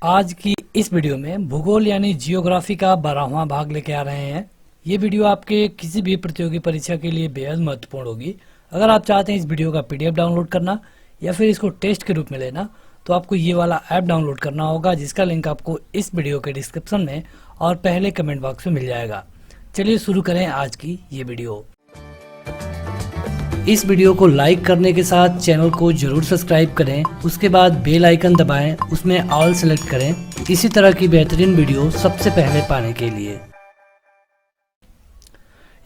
आज की इस वीडियो में भूगोल यानी जियोग्राफी का 12वां भाग लेके आ रहे हैं। ये वीडियो आपके किसी भी प्रतियोगी परीक्षा के लिए बेहद महत्वपूर्ण होगी। अगर आप चाहते हैं इस वीडियो का पीडीएफ डाउनलोड करना या फिर इसको टेस्ट के रूप में लेना, तो आपको ये वाला ऐप डाउनलोड करना होगा, जिसका लिंक आपको इस वीडियो के डिस्क्रिप्शन में और पहले कमेंट बॉक्स में मिल जाएगा। चलिए शुरू करें आज की ये वीडियो। इस वीडियो को लाइक करने के साथ चैनल को जरूर सब्सक्राइब करें, उसके बाद बेल आइकन दबाएं, उसमें ऑल सेलेक्ट करें इसी तरह की बेहतरीन वीडियो सबसे पहले पाने के लिए।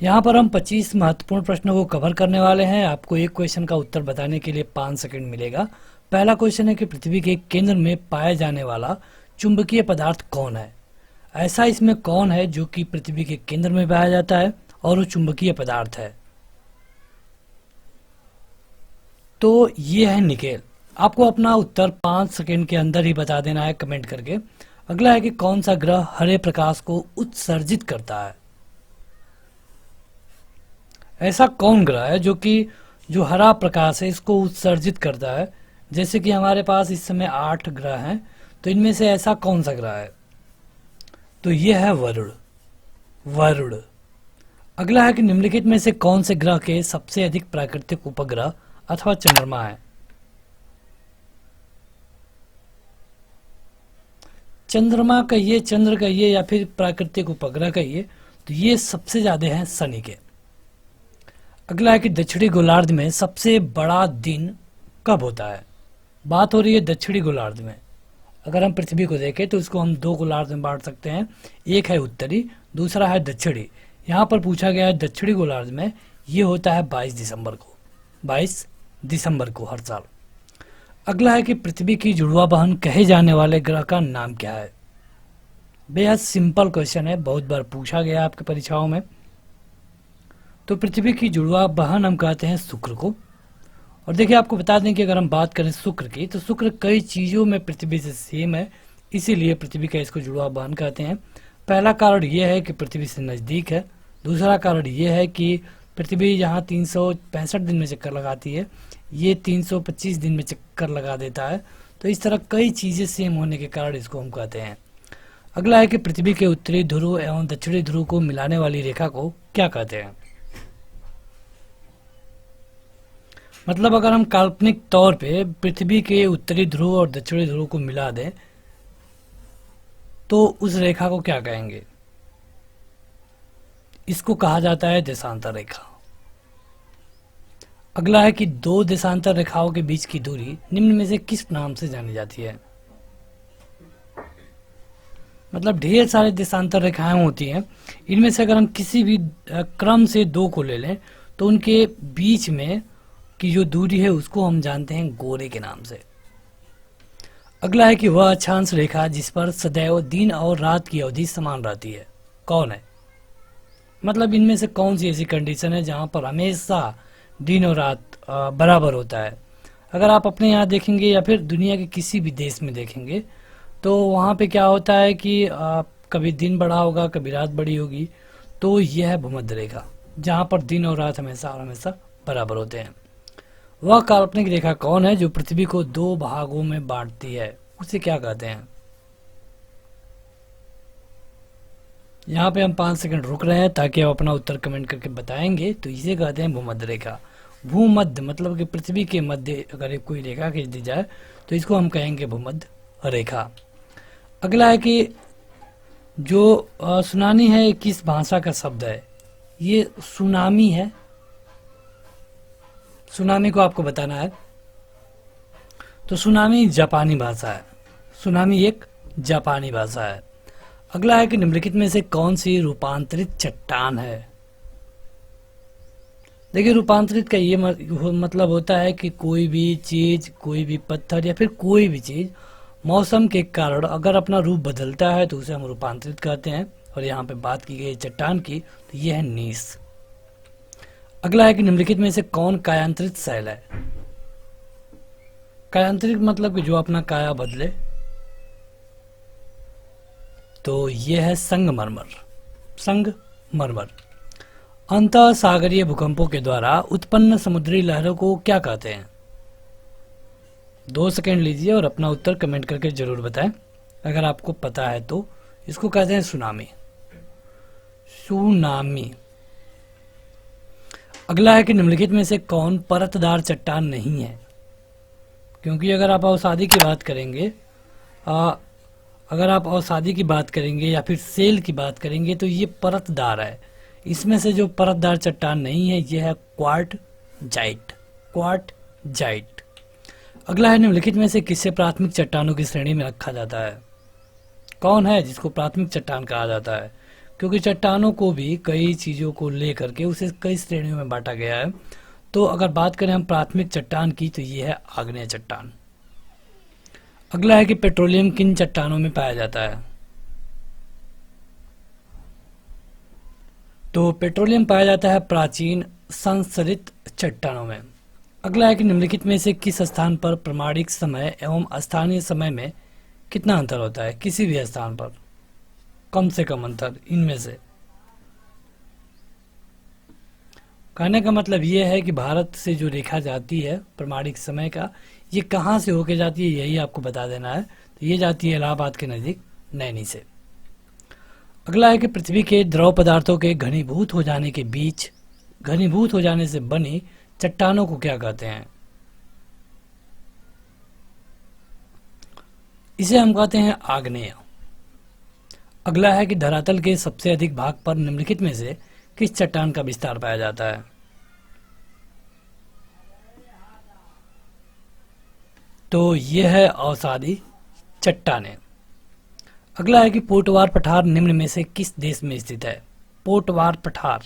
यहाँ पर हम 25 महत्वपूर्ण प्रश्नों को कवर करने वाले हैं। आपको एक क्वेश्चन का उत्तर बताने के लिए 5 सेकंड मिलेगा। पहला क्वेश्चन है कि पृथ्वी के केंद्र में पाया जाने वाला चुंबकीय पदार्थ कौन है। ऐसा इसमें कौन है जो कि पृथ्वी के केंद्र में पाया जाता है और वो चुंबकीय पदार्थ है। तो ये है निकेल। आपको अपना उत्तर 5 सेकंड के अंदर ही बता देना है कमेंट करके। अगला है कि कौन सा ग्रह हरे प्रकाश को उत्सर्जित करता है। ऐसा कौन ग्रह है जो हरा प्रकाश है इसको उत्सर्जित करता है। जैसे कि हमारे पास इस समय 8 ग्रह हैं, तो इनमें से ऐसा कौन सा ग्रह है, तो ये है वरुण। अगला है कि निम्नलिखित में से कौन से ग्रह के सबसे अधिक प्राकृतिक उपग्रह अथवा चंद्रमा है। चंद्रमा कहिए, चंद्र कहिए या फिर प्राकृतिक उपग्रह कहिए, तो ये सबसे ज्यादा हैं शनि के। अगला है कि दक्षिणी गोलार्ध में सबसे बड़ा दिन कब होता है। बात हो रही है दक्षिणी गोलार्ध में। अगर हम पृथ्वी को देखें तो इसको हम 2 गोलार्ध में बांट सकते हैं, एक है उत्तरी, दूसरा है दक्षिणी। यहाँ पर पूछा गया है दक्षिणी गोलार्ध में ये होता है 22 दिसंबर को हर साल। अगला है कि पृथ्वी की जुड़वा बहन कहे जाने वाले ग्रह का नाम क्या है। बेहद सिंपल क्वेश्चन है, बहुत बार पूछा गया आपके परीक्षाओं में। तो पृथ्वी की जुड़वा बहन हम कहते हैं शुक्र को। और देखिए आपको बता दें कि अगर हम बात करें शुक्र की, तो शुक्र कई चीजों में पृथ्वी से सेम है, इसीलिए पृथ्वी का इसको जुड़वा बहन कहते हैं। पहला कारण यह है कि पृथ्वी से नजदीक है। दूसरा कारण यह है कि पृथ्वी यहाँ 365 दिन में चक्कर लगाती है, ये 325 दिन में चक्कर लगा देता है। तो इस तरह कई चीजें सेम होने के कारण इसको हम कहते हैं। अगला है कि पृथ्वी के उत्तरी ध्रुव एवं दक्षिणी ध्रुव को मिलाने वाली रेखा को क्या कहते हैं। मतलब अगर हम काल्पनिक तौर पे पृथ्वी के उत्तरी ध्रुव और दक्षिणी ध्रुव को मिला दें तो उस रेखा को क्या कहेंगे। इसको कहा जाता है देशांतर रेखा। अगला है कि 2 देशांतर रेखाओं के बीच की दूरी निम्न में से किस नाम से जानी जाती है। मतलब ढेर सारे देशांतर रेखाएं होती हैं, इनमें से अगर हम किसी भी क्रम से 2 को ले लें तो उनके बीच में की जो दूरी है उसको हम जानते हैं गोरे के नाम से। अगला है कि वह अक्षांश रेखा जिस पर सदैव दिन और रात की अवधि समान रहती है कौन है। मतलब इनमें से कौन सी ऐसी कंडीशन है जहां पर हमेशा दिन और रात बराबर होता है। अगर आप अपने यहाँ देखेंगे या फिर दुनिया के किसी भी देश में देखेंगे तो वहाँ पे क्या होता है कि कभी दिन बड़ा होगा, कभी रात बड़ी होगी। तो यह है भूमध्य रेखा, जहाँ पर दिन और रात हमेशा बराबर होते हैं। वह काल्पनिक रेखा कौन है जो पृथ्वी को 2 भागों में बांटती है, उसे क्या कहते हैं। यहाँ पे हम 5 सेकंड रुक रहे हैं ताकि आप अपना उत्तर कमेंट करके बताएंगे। तो इसे कहते हैं भूमध्य रेखा। भूमध्य मतलब कि पृथ्वी के मध्य अगर एक कोई रेखा खींच दी जाए तो इसको हम कहेंगे भूमध्य रेखा। अगला है कि जो सुनामी है किस भाषा का शब्द है। ये सुनामी है, सुनामी को आपको बताना है। तो सुनामी जापानी भाषा है, सुनामी एक जापानी भाषा है। अगला है कि निम्नलिखित में से कौन सी रूपांतरित चट्टान है। देखिए रूपांतरित का ये मतलब होता है कि कोई भी चीज, कोई भी पत्थर या फिर कोई भी चीज मौसम के कारण अगर अपना रूप बदलता है तो उसे हम रूपांतरित कहते हैं। और यहाँ पे बात की गई चट्टान की, तो यह है नीस। अगला है कि निम्नलिखित में से कौन कायांतरित शैल है। कायांतरित मतलब कि जो अपना काया बदले, तो यह है संगमरमर। अंतः सागरीय भूकंपों के द्वारा उत्पन्न समुद्री लहरों को क्या कहते हैं। 2 सेकंड लीजिए और अपना उत्तर कमेंट करके जरूर बताएं। अगर आपको पता है तो। इसको कहते हैं सुनामी। सुनामी। अगला है कि निम्नलिखित में से कौन परतदार चट्टान नहीं है? क्योंकि अगर आप अवसादी की बात करेंगे अगर आप अवसादी की बात करेंगे या फिर सेल की बात करेंगे तो ये परतदार है। इसमें से जो परतदार चट्टान नहीं है ये है क्वार्टजाइट। क्वार्टजाइट। अगला है निम्नलिखित में से किसे प्राथमिक चट्टानों की श्रेणी में रखा जाता है? कौन है जिसको प्राथमिक चट्टान कहा जाता है? क्योंकि चट्टानों को भी कई चीज़ों को लेकर के उसे कई श्रेणियों में बांटा गया है। तो अगर बात करें हम प्राथमिक चट्टान की तो ये है आग्नेय चट्टान। अगला है कि पेट्रोलियम किन चट्टानों में पाया जाता है? तो पेट्रोलियम पाया जाता है प्राचीन संरचित चट्टानों में। अगला है कि निम्नलिखित में से किस स्थान पर प्रमाणिक समय एवं स्थानीय समय में कितना अंतर होता है? किसी भी स्थान पर कम से कम अंतर इनमें से। कहने का मतलब ये है कि भारत से जो रेखा जाती है प्रमाणिक समय का, ये कहाँ से होके जाती है यही आपको बता देना है। तो ये जाती है इलाहाबाद के नज़दीक नैनी से। अगला है कि पृथ्वी के द्रव पदार्थों के घनीभूत हो जाने के बीच घनीभूत हो जाने से बनी चट्टानों को क्या कहते हैं? इसे हम कहते हैं आग्नेय। अगला है कि धरातल के सबसे अधिक भाग पर निम्नलिखित में से किस चट्टान का विस्तार पाया जाता है? तो यह है अवसादी चट्टानें। अगला है कि पोटवार पठार निम्न में से किस देश में स्थित है? पोटवार पठार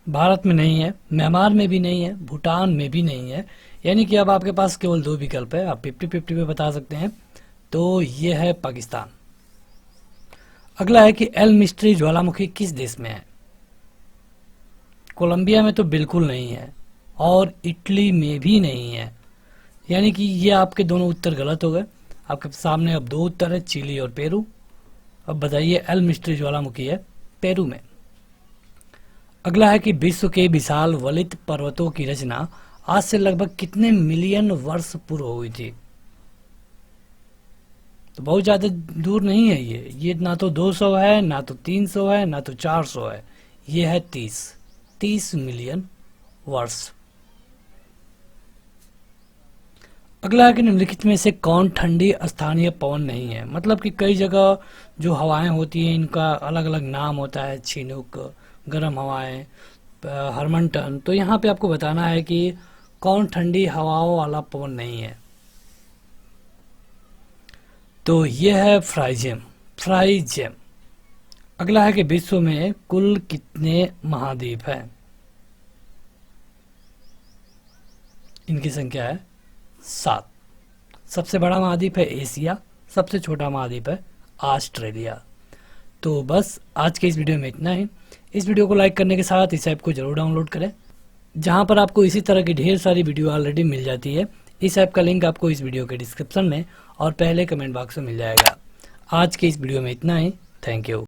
भारत में नहीं है, म्यांमार में भी नहीं है, भूटान में भी नहीं है। यानी कि अब आपके पास केवल दो विकल्प है, आप 50-50 पे बता सकते हैं। तो यह है पाकिस्तान। अगला है कि एल मिस्ट्री ज्वालामुखी किस देश में है? कोलंबिया में तो बिल्कुल नहीं है और इटली में भी नहीं है। यानी कि ये आपके दोनों उत्तर गलत हो गए। आपके सामने अब दो उत्तर है, चिली और पेरू। अब बताइए एल मिस्ट्री ज्वालामुखी है पेरू में। अगला है कि विश्व के विशाल वलित पर्वतों की रचना आज से लगभग कितने मिलियन वर्ष पूर्व हुई थी? तो बहुत ज्यादा दूर नहीं है ये ना तो 200 है, ना तो 300 है, ना तो 400 है। ये है 30 मिलियन वर्ष। अगला है कि निम्नलिखित में से कौन ठंडी स्थानीय पवन नहीं है? मतलब कि कई जगह जो हवाएं होती हैं इनका अलग अलग नाम होता है, छिनुक, गर्म हवाएं, हरमनटन। तो यहाँ पे आपको बताना है कि कौन ठंडी हवाओं वाला पवन नहीं है। तो यह है फ्राइजेम। अगला है कि विश्व में कुल कितने महाद्वीप हैं? इनकी संख्या है 7। सबसे बड़ा महाद्वीप है एशिया, सबसे छोटा महाद्वीप है ऑस्ट्रेलिया। तो बस आज के इस वीडियो में इतना ही। इस वीडियो को लाइक करने के साथ इस ऐप को जरूर डाउनलोड करें, जहां पर आपको इसी तरह की ढेर सारी वीडियो ऑलरेडी मिल जाती है। इस ऐप का लिंक आपको इस वीडियो के डिस्क्रिप्शन में और पहले कमेंट बॉक्स में मिल जाएगा। आज के इस वीडियो में इतना ही। Thank you.